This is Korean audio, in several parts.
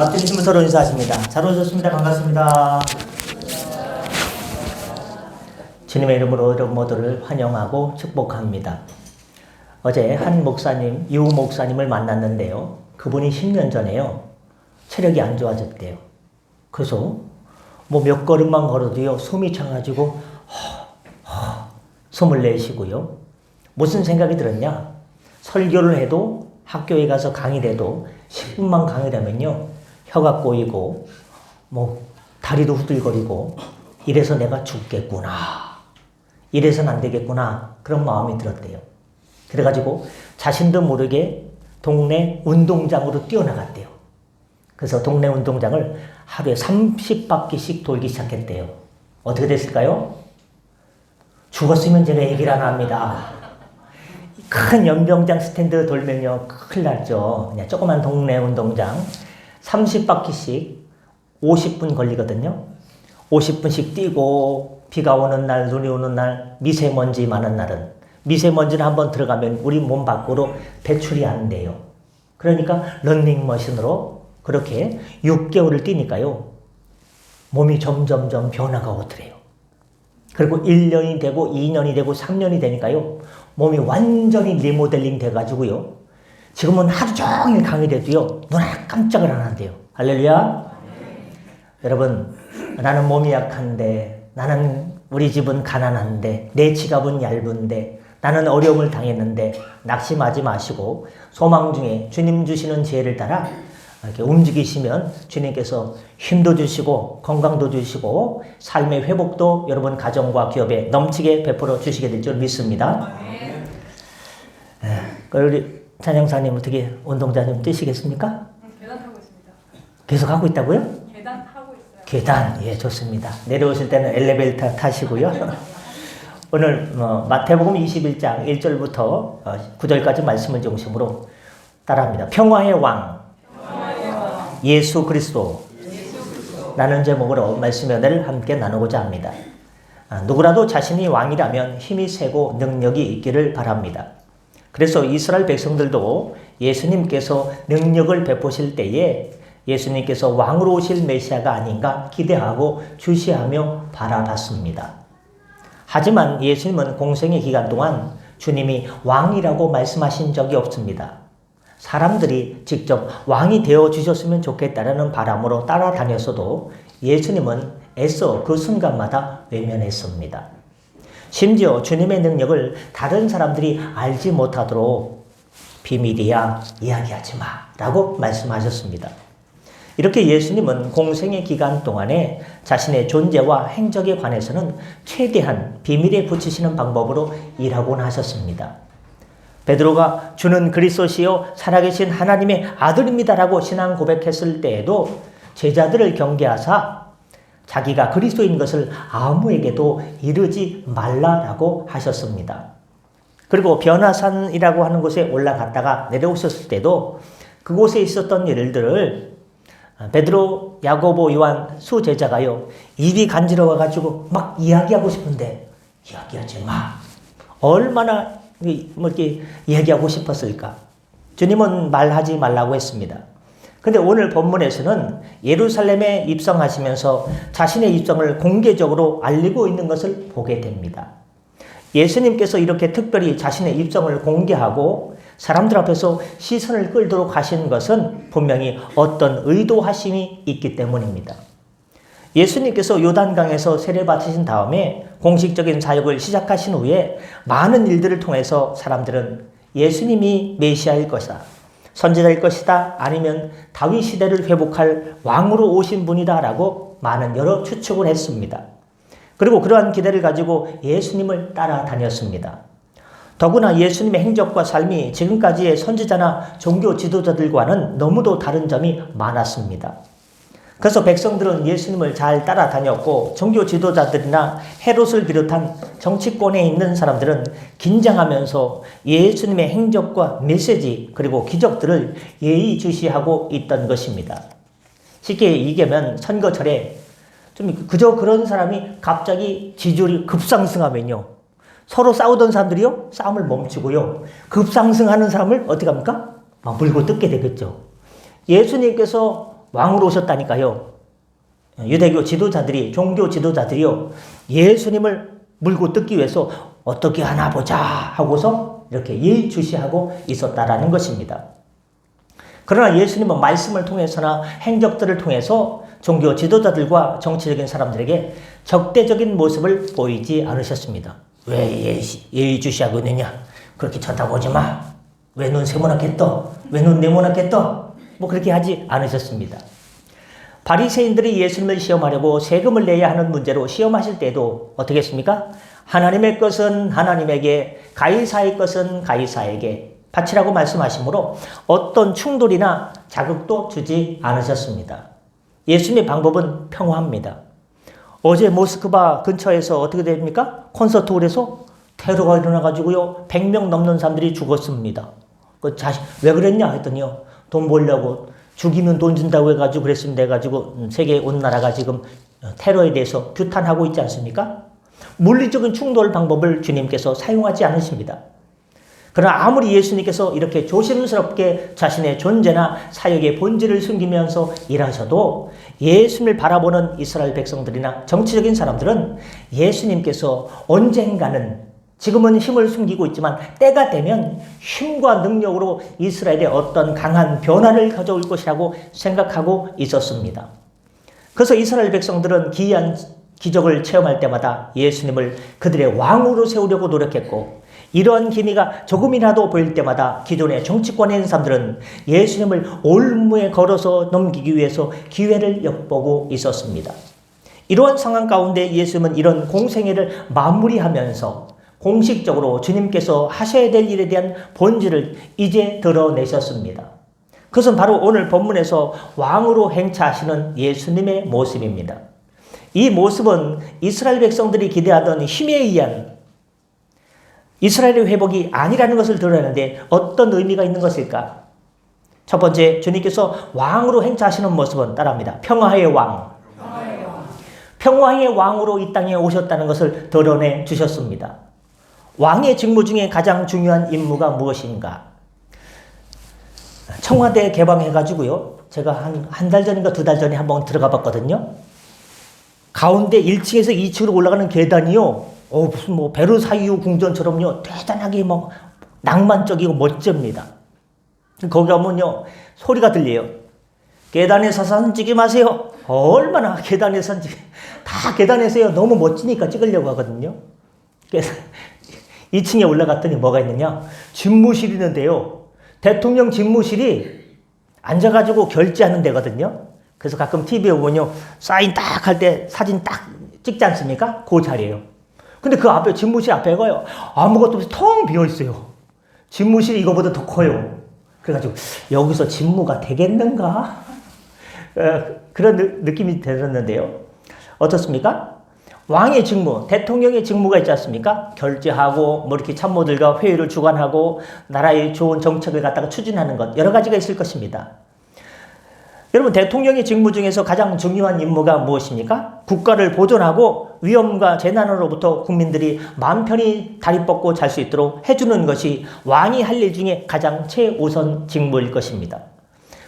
앞뒤시면 서로 인사하십니다. 잘 오셨습니다. 반갑습니다. 주님의 이름으로 여러분 모두를 환영하고 축복합니다. 어제 한 목사님, 이우 목사님을 만났는데요. 그분이 10년 전에요. 체력이 안 좋아졌대요. 그래서 뭐 몇 걸음만 걸어도요. 숨이 차가지고 숨을 내쉬고요. 무슨 생각이 들었냐? 설교를 해도 학교에 가서 강의를 해도 10분만 강의를 하면요. 혀가 꼬이고 뭐 다리도 후들거리고 이래서 내가 죽겠구나. 이래서는 안 되겠구나. 그런 마음이 들었대요. 그래가지고 자신도 모르게 동네 운동장으로 뛰어나갔대요. 그래서 동네 운동장을 하루에 30바퀴씩 돌기 시작했대요. 어떻게 됐을까요? 죽었으면 제가 얘기를 안 합니다. 큰 연병장 스탠드 돌면요. 큰일 났죠. 그냥 조그만 동네 운동장 30바퀴씩 50분 걸리거든요. 50분씩 뛰고 비가 오는 날, 눈이 오는 날, 미세먼지 많은 날은 미세먼지는 한번 들어가면 우리 몸 밖으로 배출이 안 돼요. 그러니까 런닝머신으로 그렇게 6개월을 뛰니까요. 몸이 점점점 변화가 오더래요. 그리고 1년이 되고 2년이 되고 3년이 되니까요. 몸이 완전히 리모델링 돼가지고요. 지금은 하루 종일 강의돼도요. 눈 하나 깜짝을 안 한대요. 할렐루야. 여러분, 나는 몸이 약한데, 나는 우리 집은 가난한데, 내 지갑은 얇은데, 나는 어려움을 당했는데 낙심하지 마시고 소망 중에 주님 주시는 지혜를 따라 이렇게 움직이시면 주님께서 힘도 주시고 건강도 주시고 삶의 회복도 여러분 가정과 기업에 넘치게 베풀어 주시게 될 줄 믿습니다. 우리 찬영사님 어떻게 운동장 좀 뛰시겠습니까? 계단 타고 있습니다. 계속 하고 있다고요? 계단 타고 있어요. 계단, 예, 좋습니다. 내려오실 때는 엘리베이터 타시고요. 오늘 마태복음 21장 1절부터 9절까지 말씀을 중심으로 따라합니다. 평화의 왕 예수 그리스도 라는 제목으로 말씀의 은혜를 함께 나누고자 합니다. 누구라도 자신이 왕이라면 힘이 세고 능력이 있기를 바랍니다. 그래서 이스라엘 백성들도 예수님께서 능력을 베푸실 때에 예수님께서 왕으로 오실 메시아가 아닌가 기대하고 주시하며 바라봤습니다. 하지만 예수님은 공생의 기간 동안 주님이 왕이라고 말씀하신 적이 없습니다. 사람들이 직접 왕이 되어주셨으면 좋겠다라는 바람으로 따라다녔어도 예수님은 애써 그 순간마다 외면했습니다. 심지어 주님의 능력을 다른 사람들이 알지 못하도록 비밀이야 이야기하지 마 라고 말씀하셨습니다. 이렇게 예수님은 공생의 기간 동안에 자신의 존재와 행적에 관해서는 최대한 비밀에 붙이시는 방법으로 일하곤 하셨습니다. 베드로가 주는 그리스도시요 살아계신 하나님의 아들입니다라고 신앙 고백했을 때에도 제자들을 경계하사 자기가 그리스도인 것을 아무에게도 이르지 말라라고 하셨습니다. 그리고 변화산이라고 하는 곳에 올라갔다가 내려오셨을 때도 그곳에 있었던 일들을 베드로, 야고보, 요한 수 제자가요. 입이 간지러워가지고 막 이야기하고 싶은데 이야기하지 마. 얼마나 이렇게 이야기하고 싶었을까. 주님은 말하지 말라고 했습니다. 근데 오늘 본문에서는 예루살렘에 입성하시면서 자신의 입성을 공개적으로 알리고 있는 것을 보게 됩니다. 예수님께서 이렇게 특별히 자신의 입성을 공개하고 사람들 앞에서 시선을 끌도록 하신 것은 분명히 어떤 의도하심이 있기 때문입니다. 예수님께서 요단강에서 세례 받으신 다음에 공식적인 사역을 시작하신 후에 많은 일들을 통해서 사람들은 예수님이 메시아일 것이다, 선지자일 것이다, 아니면 다윗 시대를 회복할 왕으로 오신 분이다 라고 많은 여러 추측을 했습니다. 그리고 그러한 기대를 가지고 예수님을 따라다녔습니다. 더구나 예수님의 행적과 삶이 지금까지의 선지자나 종교 지도자들과는 너무도 다른 점이 많았습니다. 그래서 백성들은 예수님을 잘 따라다녔고 종교 지도자들이나 헤롯을 비롯한 정치권에 있는 사람들은 긴장하면서 예수님의 행적과 메시지 그리고 기적들을 예의주시하고 있던 것입니다. 쉽게 얘기하면 선거철에 좀 그저 그런 사람이 갑자기 지지율이 급상승하면요. 서로 싸우던 사람들이요. 싸움을 멈추고요. 급상승하는 사람을 어떻게 합니까? 막 물고 뜯게 되겠죠. 예수님께서 왕으로 오셨다니까요. 유대교 지도자들이, 종교 지도자들이요, 예수님을 물고 뜯기 위해서 어떻게 하나 보자 하고서 이렇게 예의주시하고 있었다라는 것입니다. 그러나 예수님은 말씀을 통해서나 행적들을 통해서 종교 지도자들과 정치적인 사람들에게 적대적인 모습을 보이지 않으셨습니다. 왜 예의주시하고 있느냐? 그렇게 쳐다보지 마. 왜 눈 세모나게 떠? 왜 눈 네모나게 떠? 뭐 그렇게 하지 않으셨습니다. 바리새인들이 예수님을 시험하려고 세금을 내야 하는 문제로 시험하실 때도 어떻게 했습니까? 하나님의 것은 하나님에게, 가이사의 것은 가이사에게 바치라고 말씀하시므로 어떤 충돌이나 자극도 주지 않으셨습니다. 예수님의 방법은 평화합니다. 어제 모스크바 근처에서 어떻게 됩니까? 콘서트홀에서 테러가 일어나가지고요, 100명 넘는 사람들이 죽었습니다. 왜 그랬냐 했더니요, 돈 벌려고, 죽이면 돈 준다고 해가지고 그랬습니다. 해가지고 세계 온 나라가 지금 테러에 대해서 규탄하고 있지 않습니까? 물리적인 충돌 방법을 주님께서 사용하지 않으십니다. 그러나 아무리 예수님께서 이렇게 조심스럽게 자신의 존재나 사역의 본질을 숨기면서 일하셔도 예수님을 바라보는 이스라엘 백성들이나 정치적인 사람들은 예수님께서 언젠가는, 지금은 힘을 숨기고 있지만 때가 되면 힘과 능력으로 이스라엘에 어떤 강한 변화를 가져올 것이라고 생각하고 있었습니다. 그래서 이스라엘 백성들은 기이한 기적을 체험할 때마다 예수님을 그들의 왕으로 세우려고 노력했고, 이러한 기미가 조금이라도 보일 때마다 기존의 정치권에 있는 사람들은 예수님을 올무에 걸어서 넘기기 위해서 기회를 엿보고 있었습니다. 이러한 상황 가운데 예수님은 이런 공생애를 마무리하면서 공식적으로 주님께서 하셔야 될 일에 대한 본질을 이제 드러내셨습니다. 그것은 바로 오늘 본문에서 왕으로 행차하시는 예수님의 모습입니다. 이 모습은 이스라엘 백성들이 기대하던 힘에 의한 이스라엘의 회복이 아니라는 것을 드러내는데 어떤 의미가 있는 것일까? 첫 번째, 주님께서 왕으로 행차하시는 모습은 따라합니다. 평화의 왕. 평화의 왕으로 이 땅에 오셨다는 것을 드러내 주셨습니다. 왕의 직무 중에 가장 중요한 임무가 무엇인가? 청와대 개방해가지고요, 제가 한 달 전인가 2달 전에 한번 들어가 봤거든요. 가운데 1층에서 2층으로 올라가는 계단이요, 무슨 뭐 베르사유 궁전처럼요, 대단하게 막 낭만적이고 멋집니다. 거기 가면요, 소리가 들려요. 계단에서 사진 찍지 마세요. 얼마나 계단에서 다 계단에서요, 너무 멋지니까 찍으려고 하거든요. 그래서 2층에 올라갔더니 뭐가 있느냐? 집무실이 있는데요, 대통령 집무실이 앉아가지고 결제하는 데거든요. 그래서 가끔 TV에 보면요, 사인 딱 할 때 사진 딱 찍지 않습니까? 그 자리예요. 근데 그 앞에, 집무실 앞에가요, 아무것도 없이 텅 비어 있어요. 집무실이 이거보다 더 커요. 그래가지고 여기서 집무가 되겠는가? 그런 느낌이 들었는데요. 어떻습니까? 왕의 직무, 대통령의 직무가 있지 않습니까? 결제하고 뭐 이렇게 참모들과 회의를 주관하고 나라의 좋은 정책을 갖다가 추진하는 것, 여러 가지가 있을 것입니다. 여러분, 대통령의 직무 중에서 가장 중요한 임무가 무엇입니까? 국가를 보존하고 위험과 재난으로부터 국민들이 마음 편히 다리 뻗고 잘 수 있도록 해주는 것이 왕이 할 일 중에 가장 최우선 직무일 것입니다.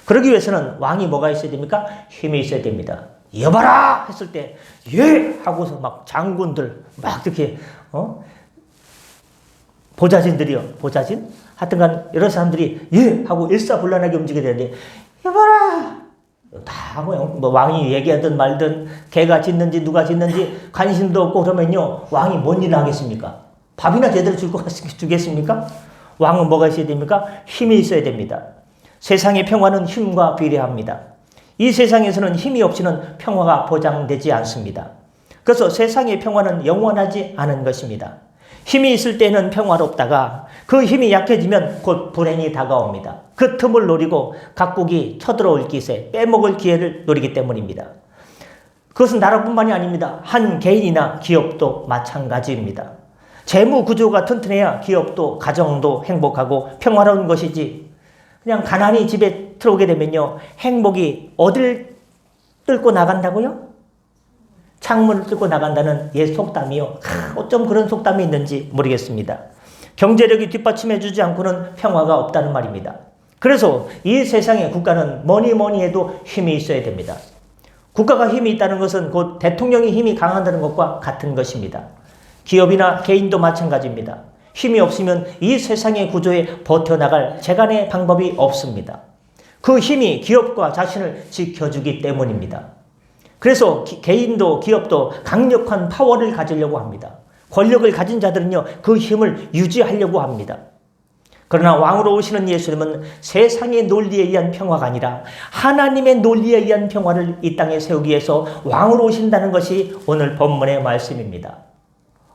그러기 위해서는 왕이 뭐가 있어야 됩니까? 힘이 있어야 됩니다. 여봐라! 했을 때, 예! 하고서 막 장군들, 막 이렇게, 보좌진들이요. 보좌진? 하여튼간 여러 사람들이 예! 하고 일사불란하게 움직여야 되는데, 여봐라! 다 뭐 왕이 얘기하든 말든 개가 짖는지 누가 짖는지 관심도 없고 그러면요, 왕이 뭔 일을 하겠습니까? 밥이나 제대로 주겠습니까? 왕은 뭐가 있어야 됩니까? 힘이 있어야 됩니다. 세상의 평화는 힘과 비례합니다. 이 세상에서는 힘이 없이는 평화가 보장되지 않습니다. 그래서 세상의 평화는 영원하지 않은 것입니다. 힘이 있을 때는 평화롭다가 그 힘이 약해지면 곧 불행이 다가옵니다. 그 틈을 노리고 각국이 쳐들어올 기세, 빼먹을 기회를 노리기 때문입니다. 그것은 나라뿐만이 아닙니다. 한 개인이나 기업도 마찬가지입니다. 재무 구조가 튼튼해야 기업도 가정도 행복하고 평화로운 것이지, 그냥 가난히 집에 들어오게 되면요, 행복이 어딜 뚫고 나간다고요? 창문을 뚫고 나간다는 옛 속담이요, 어쩜 그런 속담이 있는지 모르겠습니다. 경제력이 뒷받침해주지 않고는 평화가 없다는 말입니다. 그래서 이 세상에 국가는 뭐니 해도 힘이 있어야 됩니다. 국가가 힘이 있다는 것은 곧 대통령이 힘이 강하다는 것과 같은 것입니다. 기업이나 개인도 마찬가지입니다. 힘이 없으면 이 세상의 구조에 버텨나갈 재간의 방법이 없습니다. 그 힘이 기업과 자신을 지켜주기 때문입니다. 그래서 개인도 기업도 강력한 파워를 가지려고 합니다. 권력을 가진 자들은요, 그 힘을 유지하려고 합니다. 그러나 왕으로 오시는 예수님은 세상의 논리에 의한 평화가 아니라 하나님의 논리에 의한 평화를 이 땅에 세우기 위해서 왕으로 오신다는 것이 오늘 본문의 말씀입니다.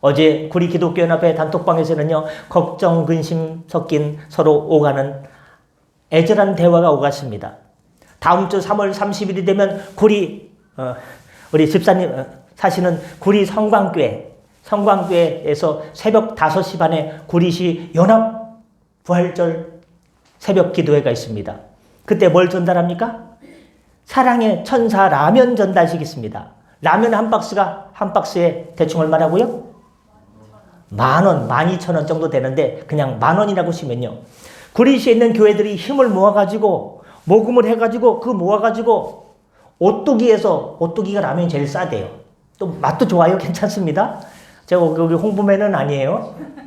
어제 구리 기독교연합회 단톡방에서는요, 걱정, 근심 섞인 서로 오가는 애절한 대화가 오갔습니다. 다음 주 3월 30일이 되면 우리 집사님 사시는 구리 성광교회에서 새벽 5시 반에 구리시 연합 부활절 새벽 기도회가 있습니다. 그때 뭘 전달합니까? 사랑의 천사 라면 전달식 있습니다. 라면 한 박스에 대충 얼마라고요? 10,000원, 12,000원 정도 되는데 그냥 10,000원이라고 치면요. 구리시에 있는 교회들이 힘을 모아가지고 모금을 해가지고 모아가지고 오뚜기가 라면이 제일 싸대요. 또 맛도 좋아요. 괜찮습니다. 제가 여기 홍보맨은 아니에요.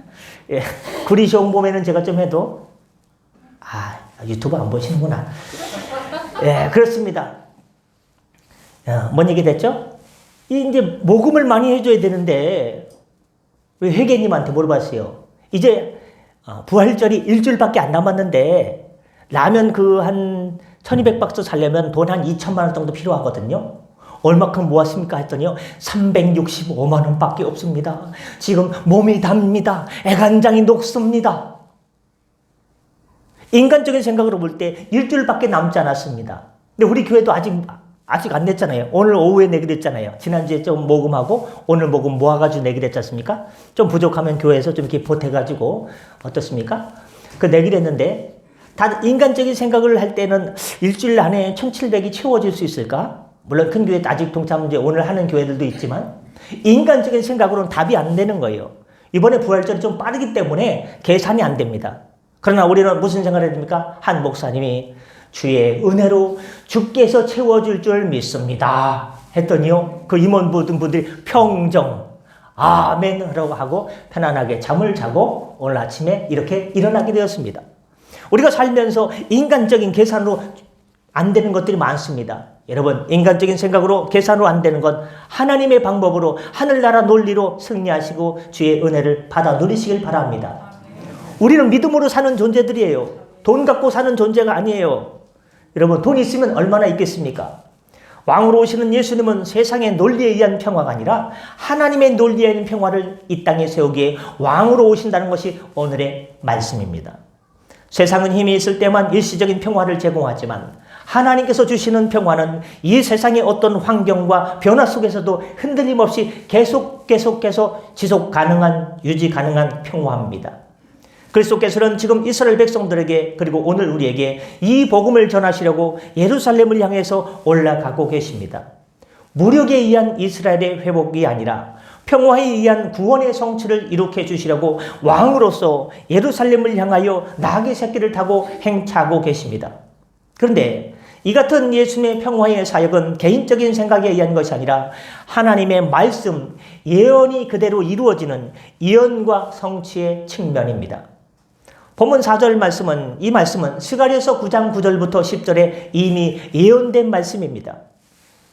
예, 구리시 홍보맨은 제가 좀 해도 유튜브 안 보시는구나. 예, 그렇습니다. 뭔 얘기 됐죠? 이제 모금을 많이 해줘야 되는데 왜 회계님한테 물어봤어요. 이제 부활절이 일주일밖에 안 남았는데 라면 한 1200박스 살려면 돈 한 2천만 원 정도 필요하거든요. 얼마큼 모았습니까? 했더니요, 365만 원밖에 없습니다. 지금 몸이 답니다. 애간장이 녹습니다. 인간적인 생각으로 볼 때 일주일밖에 남지 않았습니다. 근데 우리 교회도 아직 안 냈잖아요. 오늘 오후에 내기로 했잖아요. 지난주에 좀 모금하고 오늘 모금 모아가지고 내기로 했지 않습니까? 좀 부족하면 교회에서 좀 이렇게 보태가지고 어떻습니까? 내기로 했는데 다 인간적인 생각을 할 때는 일주일 안에 1,700이 채워질 수 있을까? 물론 큰 교회 아직 동참 오늘 하는 교회들도 있지만 인간적인 생각으로는 답이 안 되는 거예요. 이번에 부활절이 좀 빠르기 때문에 계산이 안 됩니다. 그러나 우리는 무슨 생각을 해야 됩니까? 한 목사님이 주의 은혜로 주께서 채워줄 줄 믿습니다 했더니요, 그 임원 모든 분들이 평정 아멘 하고 편안하게 잠을 자고 오늘 아침에 이렇게 일어나게 되었습니다. 우리가 살면서 인간적인 계산으로 안 되는 것들이 많습니다. 여러분, 인간적인 생각으로 계산으로 안 되는 건 하나님의 방법으로 하늘나라 논리로 승리하시고 주의 은혜를 받아 누리시길 바랍니다. 우리는 믿음으로 사는 존재들이에요. 돈 갖고 사는 존재가 아니에요. 여러분, 돈 있으면 얼마나 있겠습니까? 왕으로 오시는 예수님은 세상의 논리에 의한 평화가 아니라 하나님의 논리에 의한 평화를 이 땅에 세우기에 왕으로 오신다는 것이 오늘의 말씀입니다. 세상은 힘이 있을 때만 일시적인 평화를 제공하지만 하나님께서 주시는 평화는 이 세상의 어떤 환경과 변화 속에서도 흔들림 없이 계속 지속 가능한, 유지 가능한 평화입니다. 그리스도께서는 지금 이스라엘 백성들에게 그리고 오늘 우리에게 이 복음을 전하시려고 예루살렘을 향해서 올라가고 계십니다. 무력에 의한 이스라엘의 회복이 아니라 평화에 의한 구원의 성취를 이룩해 주시려고 왕으로서 예루살렘을 향하여 나귀 새끼를 타고 행차하고 계십니다. 그런데 이 같은 예수님의 평화의 사역은 개인적인 생각에 의한 것이 아니라 하나님의 말씀, 예언이 그대로 이루어지는 예언과 성취의 측면입니다. 본문 4절 말씀은, 이 말씀은 스가랴서 9장 9절부터 10절에 이미 예언된 말씀입니다.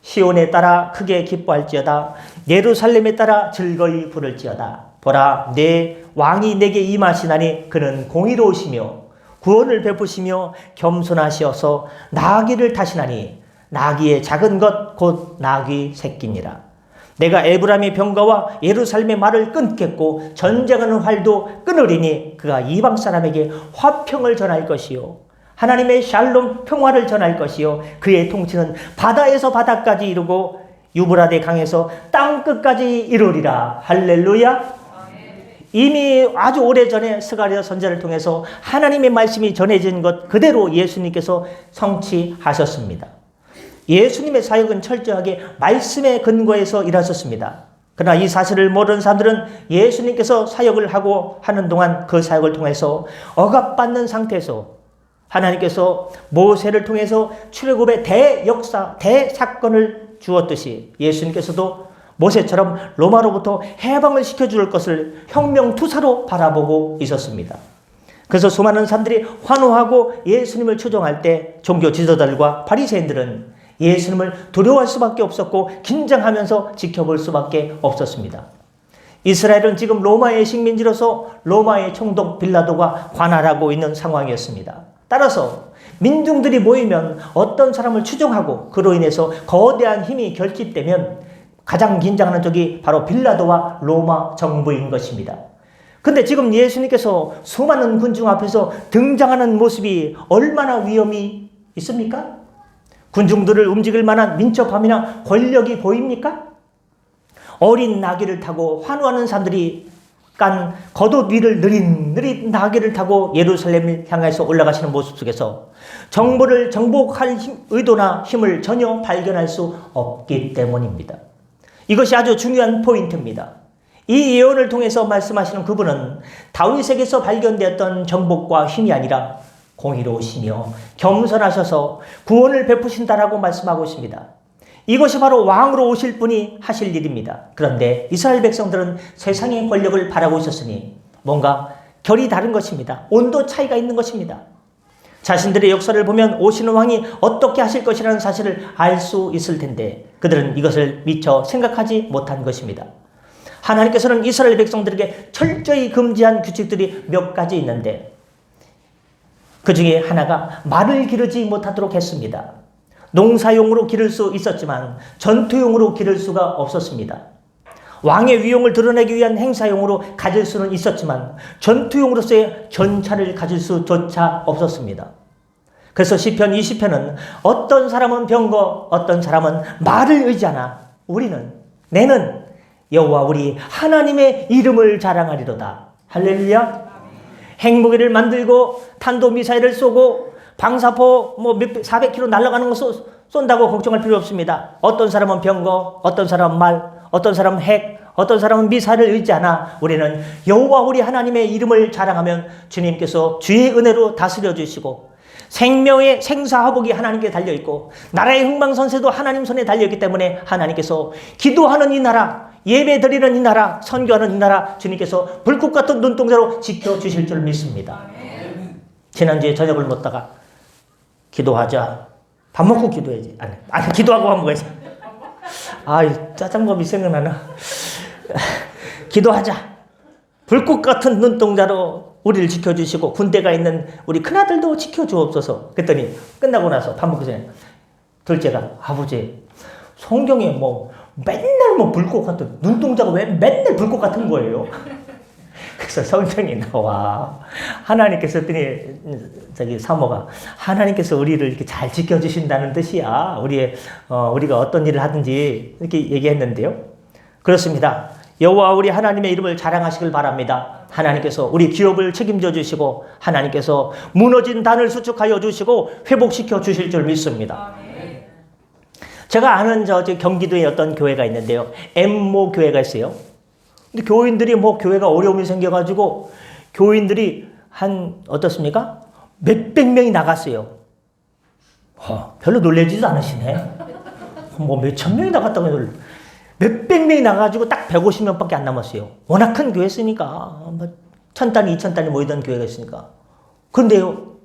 시온에 따라 크게 기뻐할지어다. 예루살렘에 따라 즐거이 부를지어다. 보라, 내 왕이 내게 임하시나니 그는 공의로우시며 구원을 베푸시며 겸손하시어서 나귀를 타시나니 나귀의 작은 것 곧 나귀 새끼니라. 내가 에브라임의 병거와 예루살렘의 말을 끊겠고 전쟁하는 활도 끊으리니 그가 이방 사람에게 화평을 전할 것이요 하나님의 샬롬 평화를 전할 것이요 그의 통치는 바다에서 바다까지 이루고 유브라데 강에서 땅 끝까지 이루리라. 할렐루야. 이미 아주 오래전에 스가랴 선지자를 통해서 하나님의 말씀이 전해진 것 그대로 예수님께서 성취하셨습니다. 예수님의 사역은 철저하게 말씀의 근거에서 일하셨습니다. 그러나 이 사실을 모르는 사람들은 예수님께서 사역을 하고 하는 동안 그 사역을 통해서 억압받는 상태에서 하나님께서 모세를 통해서 출애굽의 대역사, 대사건을 주었듯이 예수님께서도 모세처럼 로마로부터 해방을 시켜줄 것을 혁명투사로 바라보고 있었습니다. 그래서 수많은 사람들이 환호하고 예수님을 추종할 때 종교 지도자들과 바리새인들은 예수님을 두려워할 수밖에 없었고 긴장하면서 지켜볼 수밖에 없었습니다. 이스라엘은 지금 로마의 식민지로서 로마의 총독 빌라도가 관할하고 있는 상황이었습니다. 따라서 민중들이 모이면 어떤 사람을 추종하고 그로 인해서 거대한 힘이 결집되면 가장 긴장하는 쪽이 바로 빌라도와 로마 정부인 것입니다. 근데 지금 예수님께서 수많은 군중 앞에서 등장하는 모습이 얼마나 위험이 있습니까? 군중들을 움직일 만한 민첩함이나 권력이 보입니까? 어린 나귀를 타고 환호하는 사람들이 깐 겉옷 위를 느릿느릿 나귀를 타고 예루살렘을 향해서 올라가시는 모습 속에서 정보를 정복할 의도나 힘을 전혀 발견할 수 없기 때문입니다. 이것이 아주 중요한 포인트입니다. 이 예언을 통해서 말씀하시는 그분은 다윗에게서 발견되었던 정복과 힘이 아니라 공의로우시며 겸손하셔서 구원을 베푸신다라고 말씀하고 있습니다. 이것이 바로 왕으로 오실 분이 하실 일입니다. 그런데 이스라엘 백성들은 세상의 권력을 바라고 있었으니 뭔가 결이 다른 것입니다. 온도 차이가 있는 것입니다. 자신들의 역사를 보면 오시는 왕이 어떻게 하실 것이라는 사실을 알 수 있을 텐데 그들은 이것을 미처 생각하지 못한 것입니다. 하나님께서는 이스라엘 백성들에게 철저히 금지한 규칙들이 몇 가지 있는데 그 중에 하나가 말을 기르지 못하도록 했습니다. 농사용으로 기를 수 있었지만 전투용으로 기를 수가 없었습니다. 왕의 위용을 드러내기 위한 행사용으로 가질 수는 있었지만 전투용으로서의 전차를 가질 수조차 없었습니다. 그래서 시편 20편은 어떤 사람은 병거, 어떤 사람은 말을 의지하나 내는 여호와 우리 하나님의 이름을 자랑하리로다. 할렐루야. 핵무기를 만들고 탄도미사일을 쏘고 방사포 400km 날아가는 거 쏜다고 걱정할 필요 없습니다. 어떤 사람은 병거, 어떤 사람은 말, 어떤 사람은 핵, 어떤 사람은 미사일을 의지하나 우리는 여호와 우리 하나님의 이름을 자랑하면 주님께서 주의 은혜로 다스려 주시고 생명의 생사화복이 하나님께 달려있고 나라의 흥망선쇠도 하나님 손에 달려있기 때문에 하나님께서 기도하는 이 나라, 예배 드리는 이 나라, 선교하는 이 나라 주님께서 불꽃 같은 눈동자로 지켜주실 줄 믿습니다. 지난주에 저녁을 먹다가 기도하자. 밥 먹고 기도해야지. 아니 기도하고 밥 먹어야지. 짜장밥이 생각나나. 기도하자. 불꽃 같은 눈동자로 우리를 지켜주시고 군대가 있는 우리 큰아들도 지켜주옵소서. 그랬더니 끝나고 나서 밥 먹기 전에 둘째가 아버지 성경에 맨날 불꽃 같은 눈동자가 왜 맨날 불꽃 같은 거예요? 그래서 성경이 나와. 하나님께서 했더니 사모가 하나님께서 우리를 이렇게 잘 지켜주신다는 뜻이야. 우리가 어떤 일을 하든지 이렇게 얘기했는데요. 그렇습니다. 여호와 우리 하나님의 이름을 자랑하시길 바랍니다. 하나님께서 우리 기업을 책임져 주시고 하나님께서 무너진 단을 수축하여 주시고 회복시켜 주실 줄 믿습니다. 제가 아는 경기도에 어떤 교회가 있는데요. 엠모 교회가 있어요. 근데 교인들이 교회가 어려움이 생겨가지고 교인들이 어떻습니까? 몇백 명이 나갔어요. 별로 놀라지도 않으시네. 몇천 명이 나갔다고 해도 몇백 명이 나가지고 딱 150명밖에 안 남았어요. 워낙 큰 교회였으니까. 1000단위, 2000단위 모이던 교회가 있으니까. 그런데요,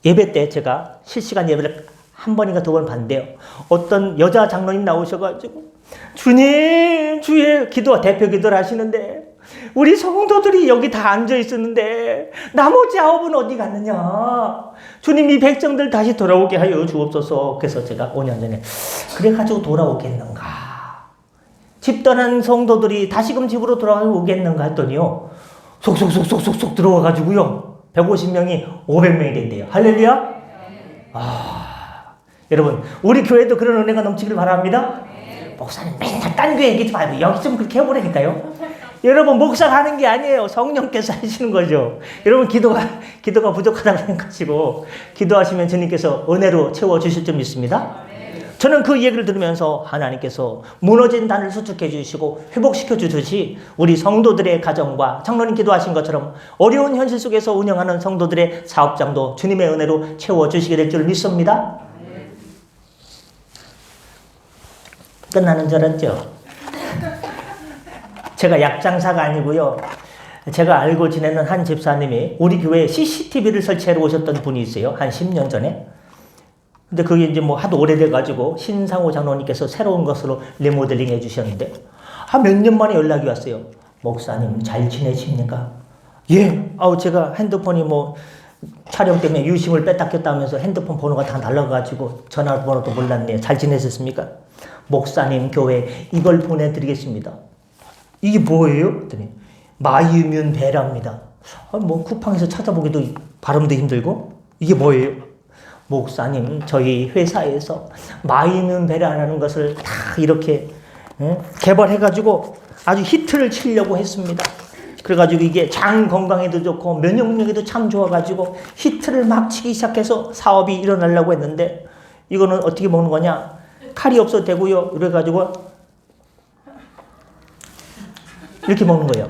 예배 때 제가 실시간 예배를 한 번인가 두 번 봤는데요. 어떤 여자 장로님 나오셔가지고 주님, 주의 대표 기도를 하시는데 우리 성도들이 여기 다 앉아 있었는데 나머지 9은 어디 갔느냐. 주님 이 백성들 다시 돌아오게 하여 주옵소서. 그래서 제가 5년 전에 그래가지고 돌아오겠는가. 집 떠난 성도들이 다시금 집으로 돌아오겠는가 했더니요. 속속속속속 들어와가지고요. 150명이 500명이 된대요. 할렐루야. 여러분 우리 교회도 그런 은혜가 넘치길 바랍니다. 목사님 맨날 딴 교회 얘기하지 말고 여기 좀 그렇게 해보라니까요. 여러분 목사가 하는 게 아니에요. 성령께서 하시는 거죠. 여러분 기도가 부족하다고 생각하시고 기도하시면 주님께서 은혜로 채워주실 줄 믿습니다. 저는 그 얘기를 들으면서 하나님께서 무너진 단을 수축해 주시고 회복시켜 주듯이 우리 성도들의 가정과 장로님 기도하신 것처럼 어려운 현실 속에서 운영하는 성도들의 사업장도 주님의 은혜로 채워주시게 될 줄 믿습니다. 끝나는 줄 알았죠? 제가 약장사가 아니고요. 제가 알고 지내는 한 집사님이 우리 교회에 CCTV를 설치하러 오셨던 분이 있어요. 한 10년 전에. 근데 그게 이제 뭐 하도 오래돼가지고 신상호 장로님께서 새로운 것으로 리모델링 해주셨는데 몇 년 만에 연락이 왔어요. 목사님 잘 지내십니까? 예. 제가 핸드폰이 뭐 촬영 때문에 유심을 뺐다 꼈다 하면서 핸드폰 번호가 다 날라가지고 전화번호도 몰랐네요. 잘 지내셨습니까? 목사님 교회 이걸 보내드리겠습니다. 이게 뭐예요? 그랬더니 마이뮤 베라입니다. 뭐 쿠팡에서 찾아보기도 발음도 힘들고 이게 뭐예요? 목사님 저희 회사에서 마이뮤 베라라는 것을 다 이렇게 개발해가지고 아주 히트를 치려고 했습니다. 그래가지고 이게 장 건강에도 좋고 면역력에도 참 좋아가지고 히트를 막 치기 시작해서 사업이 일어나려고 했는데 이거는 어떻게 먹는 거냐? 칼이 없어도 되고요. 그래가지고 이렇게 먹는 거예요.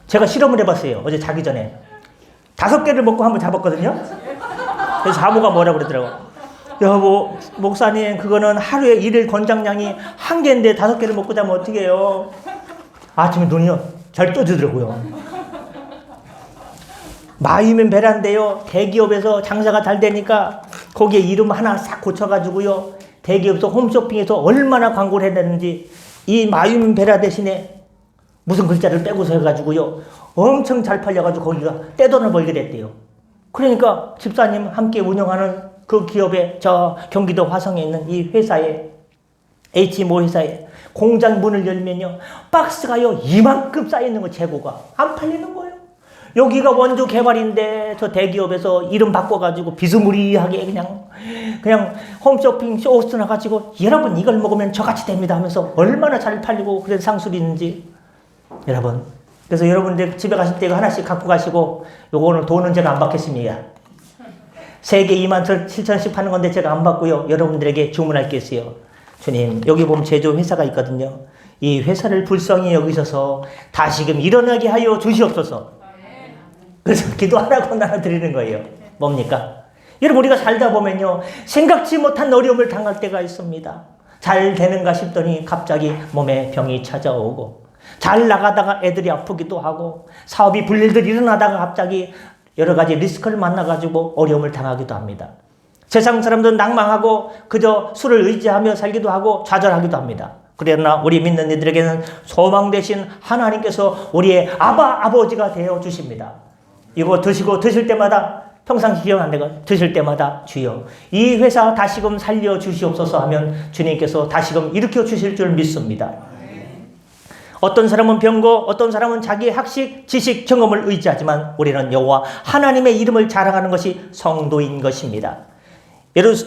제가 실험을 해봤어요. 어제 자기 전에 5개를 먹고 한번 잡았거든요. 그래서 사모가 뭐라고 그러더라고. 여보 목사님 그거는 하루에 일일 권장량이 1개인데 5개를 먹고 자면 어떻게 해요? 아침에 눈이요 잘 떠지더라고요. 마이면 베란데요. 대기업에서 장사가 잘 되니까 거기에 이름 하나 싹 고쳐가지고요. 대기업에서 홈쇼핑에서 얼마나 광고를 해냈는지 이 마이면 베라 대신에 무슨 글자를 빼고서 해가지고요. 엄청 잘 팔려가지고 거기가 떼돈을 벌게 됐대요. 그러니까 집사님 함께 운영하는 그 기업에 저 경기도 화성에 있는 이 회사에 H모 회사에 공장 문을 열면요. 박스가요. 이만큼 쌓여있는 거 재고가 안 팔리는 거예요. 여기가 원조 개발인데 저 대기업에서 이름 바꿔가지고 비스무리하게 그냥 홈쇼핑 쇼호스트 나가지고 여러분 이걸 먹으면 저같이 됩니다 하면서 얼마나 잘 팔리고 그런 상술이 있는지 여러분 그래서 여러분들 집에 가실 때 이거 하나씩 갖고 가시고 요거 오늘 돈은 제가 안 받겠습니다. 3개 27,000씩 파는 건데 제가 안 받고요. 여러분들에게 주문할 게 있어요. 주님 여기 보면 제조 회사가 있거든요. 이 회사를 불쌍히 여기셔서 다시금 일어나게 하여 주시옵소서. 그래서 기도하라고 나눠 드리는 거예요. 뭡니까? 여러분 우리가 살다 보면요. 생각지 못한 어려움을 당할 때가 있습니다. 잘 되는가 싶더니 갑자기 몸에 병이 찾아오고 잘 나가다가 애들이 아프기도 하고 사업이 불일들 일어나다가 갑자기 여러 가지 리스크를 만나가지고 어려움을 당하기도 합니다. 세상 사람들은 낭망하고 그저 술을 의지하며 살기도 하고 좌절하기도 합니다. 그러나 우리 믿는 이들에게는 소망 대신 하나님께서 우리의 아버지가 되어 주십니다. 이거 드실 때마다 평상시 기억 안 되고 드실 때마다 주여 이 회사 다시금 살려 주시옵소서 하면 주님께서 다시금 일으켜 주실 줄 믿습니다. 어떤 사람은 병거, 어떤 사람은 자기의 학식, 지식, 경험을 의지하지만 우리는 여호와 하나님의 이름을 자랑하는 것이 성도인 것입니다.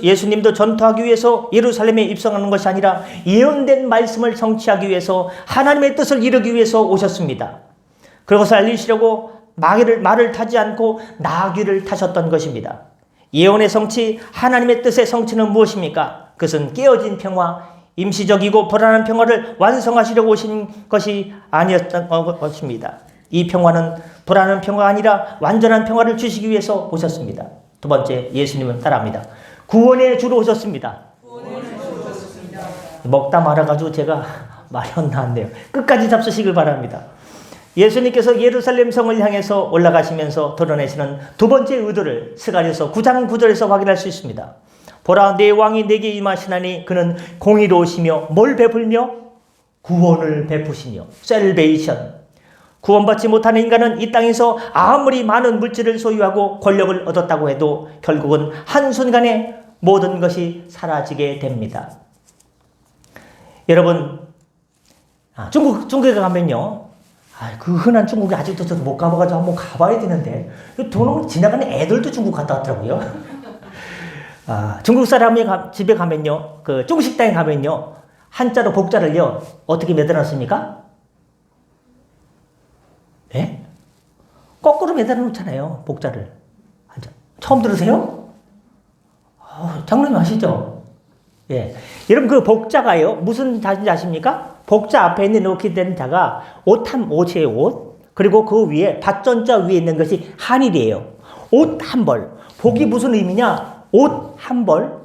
예수님도 전투하기 위해서 예루살렘에 입성하는 것이 아니라 예언된 말씀을 성취하기 위해서 하나님의 뜻을 이루기 위해서 오셨습니다. 그것을 알리시려고 말을 타지 않고 나귀를 타셨던 것입니다. 예언의 성취, 하나님의 뜻의 성취는 무엇입니까? 그것은 깨어진 평화, 임시적이고 불안한 평화를 완성하시려고 오신 것이 아니었던 것입니다. 이 평화는 불안한 평화가 아니라 완전한 평화를 주시기 위해서 오셨습니다. 두 번째, 예수님은 따라합니다. 구원의 주로 오셨습니다. 먹다 말아가지고 제가 말이 안 나왔네요. 끝까지 잡수시길 바랍니다. 예수님께서 예루살렘 성을 향해서 올라가시면서 드러내시는 두 번째 의도를 스가랴서 9장 9절에서 확인할 수 있습니다. 보라 내 왕이 내게 임하시나니 그는 공의로우시며 뭘 베풀며 구원을 베푸시며 셀베이션 구원받지 못하는 인간은 이 땅에서 아무리 많은 물질을 소유하고 권력을 얻었다고 해도 결국은 한순간에 모든 것이 사라지게 됩니다. 여러분 중국에 가면요 그 흔한 중국에 아직도 저도 못 가봐가지고 한번 가봐야 되는데 도로 지나가는 애들도 중국 갔다 왔더라고요. 중국 사람이 집에 가면요 그 중식당에 가면요 한자로 복자를요 어떻게 매달았습니까? 예? 거꾸로 매달아 놓잖아요 복자를. 처음 들으세요? 장로님 아시죠? 예. 여러분 그 복자가요. 무슨 자인지 아십니까? 복자 앞에 있는 이렇게 된 자가 옷이에요. 옷. 그리고 그 위에 밭전자 위에 있는 것이 한일이에요. 옷 한 벌. 복이 무슨 의미냐? 옷 한 벌.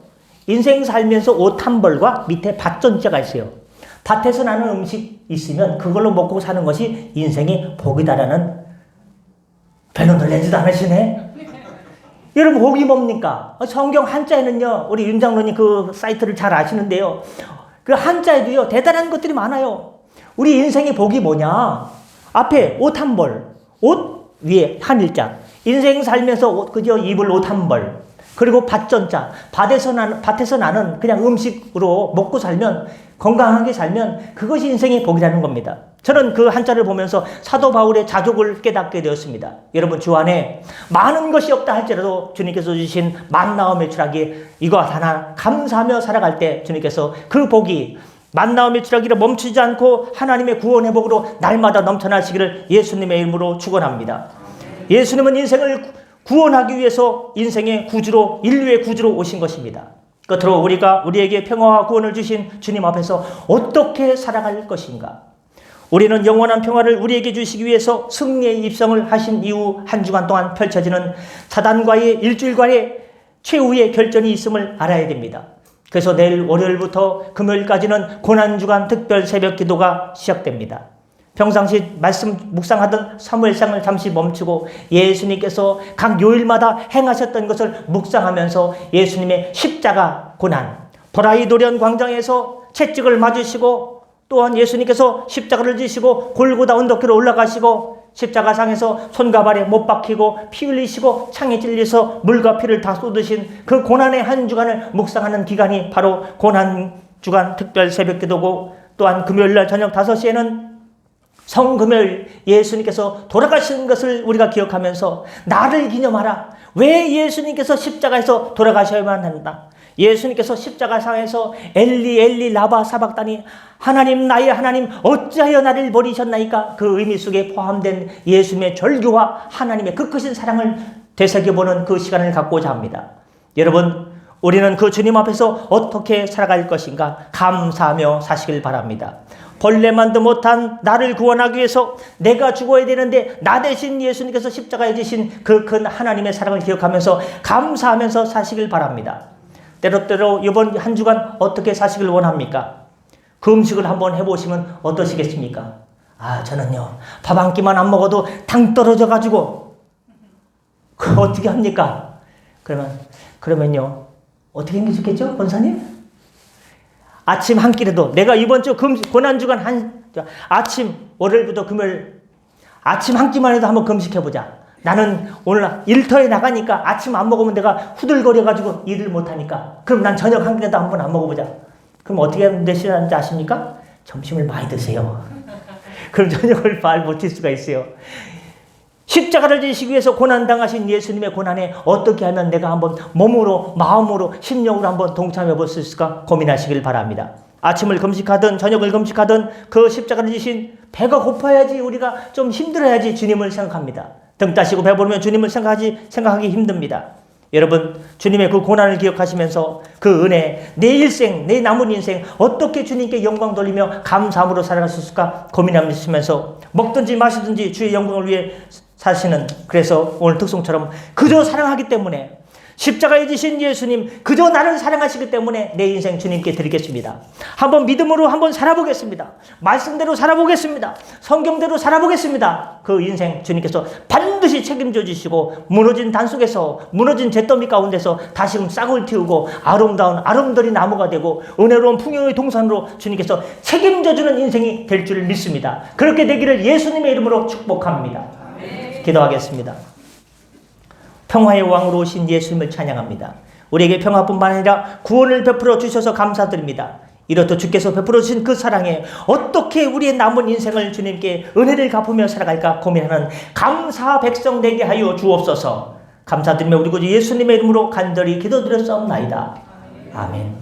인생 살면서 옷 한 벌과 밑에 밭전자가 있어요. 밭에서 나는 음식 있으면 그걸로 먹고 사는 것이 인생의 복이다라는 변호를 내지도 않으시네. 여러분 복이 뭡니까? 성경 한자에는요. 우리 윤 장로님 그 사이트를 잘 아시는데요. 그 한자에도요. 대단한 것들이 많아요. 우리 인생의 복이 뭐냐? 앞에 옷 한 벌. 옷 위에 한일자. 인생 살면서 옷, 그저 입을 옷 한 벌. 그리고 밭전자. 밭에서 나는 그냥 음식으로 먹고 살면 건강하게 살면 그것이 인생의 복이라는 겁니다. 저는 그 한자를 보면서 사도 바울의 자족을 깨닫게 되었습니다. 여러분 주 안에 많은 것이 없다 할지라도 주님께서 주신 만나와 매출하기 이거 하나 감사하며 살아갈 때 주님께서 그 복이 만나와 매출하기를 멈추지 않고 하나님의 구원의 복으로 날마다 넘쳐나시기를 예수님의 이름으로 축원합니다. 예수님은 인생을 구원하기 위해서 인생의 구주로 인류의 구주로 오신 것입니다. 끝으로 우리에게 평화와 구원을 주신 주님 앞에서 어떻게 살아갈 것인가? 우리는 영원한 평화를 우리에게 주시기 위해서 승리의 입성을 하신 이후 한 주간 동안 펼쳐지는 사단과의 일주일간의 최후의 결전이 있음을 알아야 됩니다. 그래서 내일 월요일부터 금요일까지는 고난주간 특별 새벽 기도가 시작됩니다. 평상시 말씀 묵상하던 사무엘상을 잠시 멈추고 예수님께서 각 요일마다 행하셨던 것을 묵상하면서 예수님의 십자가 고난, 보라이도련 광장에서 채찍을 맞으시고 또한 예수님께서 십자가를 지시고 골고다 언덕길로 올라가시고 십자가상에서 손과 발에 못 박히고 피 흘리시고 창에 찔려서 물과 피를 다 쏟으신 그 고난의 한 주간을 묵상하는 기간이 바로 고난주간 특별 새벽기도고, 또한 금요일날 저녁 5시에는 성금요일 예수님께서 돌아가신 것을 우리가 기억하면서 나를 기념하라. 왜 예수님께서 십자가에서 돌아가셔야만 한다. 예수님께서 십자가상에서 엘리 엘리 라바 사박다니 하나님 나의 하나님 어찌하여 나를 버리셨나이까, 그 의미 속에 포함된 예수님의 절규와 하나님의 그 크신 사랑을 되새겨보는 그 시간을 갖고자 합니다. 여러분 우리는 그 주님 앞에서 어떻게 살아갈 것인가 감사하며 사시길 바랍니다. 벌레만도 못한 나를 구원하기 위해서 내가 죽어야 되는데 나 대신 예수님께서 십자가에 지신 그 큰 하나님의 사랑을 기억하면서 감사하면서 사시길 바랍니다. 때로때로 이번 한 주간 어떻게 사시길 원합니까? 그 음식을 한번 해보시면 어떠시겠습니까? 저는요 밥 한 끼만 안 먹어도 당 떨어져가지고 그거 어떻게 합니까? 그러면요 어떻게 하는 게 좋겠죠? 권사님? 아침 한 끼라도 내가 이번 주 고난주간 아침 월요일부터 금요일 아침 한 끼만 해도 한번 금식해보자. 나는 오늘 일터에 나가니까 아침 안 먹으면 내가 후들거려가지고 일을 못하니까 그럼 난 저녁 한 끼라도 한번 안 먹어보자. 그럼 어떻게 하면 되시는지 아십니까? 점심을 많이 드세요. 그럼 저녁을 잘 버틸 수가 있어요. 십자가를 지시기 위해서 고난당하신 예수님의 고난에 어떻게 하면 내가 한번 몸으로 마음으로 심령으로 한번 동참해 볼 수 있을까 고민하시길 바랍니다. 아침을 금식하든 저녁을 금식하든 그 십자가를 지신 배가 고파야지 우리가 좀 힘들어야지 주님을 생각합니다. 등 따시고 배부르면 주님을 생각하기 힘듭니다. 여러분 주님의 그 고난을 기억하시면서 그 은혜, 내 일생, 내 남은 인생 어떻게 주님께 영광 돌리며 감사함으로 살아갈 수 있을까 고민하시면서 먹든지 마시든지 주의 영광을 위해 사시는, 그래서 오늘 특송처럼 그저 사랑하기 때문에 십자가에 지신 예수님 그저 나를 사랑하시기 때문에 내 인생 주님께 드리겠습니다. 한번 믿음으로 한번 살아보겠습니다. 말씀대로 살아보겠습니다. 성경대로 살아보겠습니다. 그 인생 주님께서 반드시 책임져 주시고 무너진 단 속에서 무너진 잿더미 가운데서 다시금 싹을 틔우고 아름다운 아름드리 나무가 되고 은혜로운 풍요의 동산으로 주님께서 책임져 주는 인생이 될 줄 믿습니다. 그렇게 되기를 예수님의 이름으로 축복합니다. 기도하겠습니다. 평화의 왕으로 오신 예수님을 찬양합니다. 우리에게 평화뿐만 아니라 구원을 베풀어 주셔서 감사드립니다. 이렇듯 주께서 베풀어 주신 그 사랑에 어떻게 우리의 남은 인생을 주님께 은혜를 갚으며 살아갈까 고민하는 감사 백성 되게 하여 주옵소서. 감사드리며 우리 구주 예수님의 이름으로 간절히 기도드렸사옵나이다. 아멘.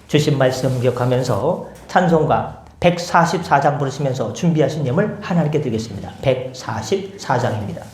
주신 말씀 기억하면서 찬송가 144장 부르시면서 준비하신 예물 하나님께 드리겠습니다. 144장입니다.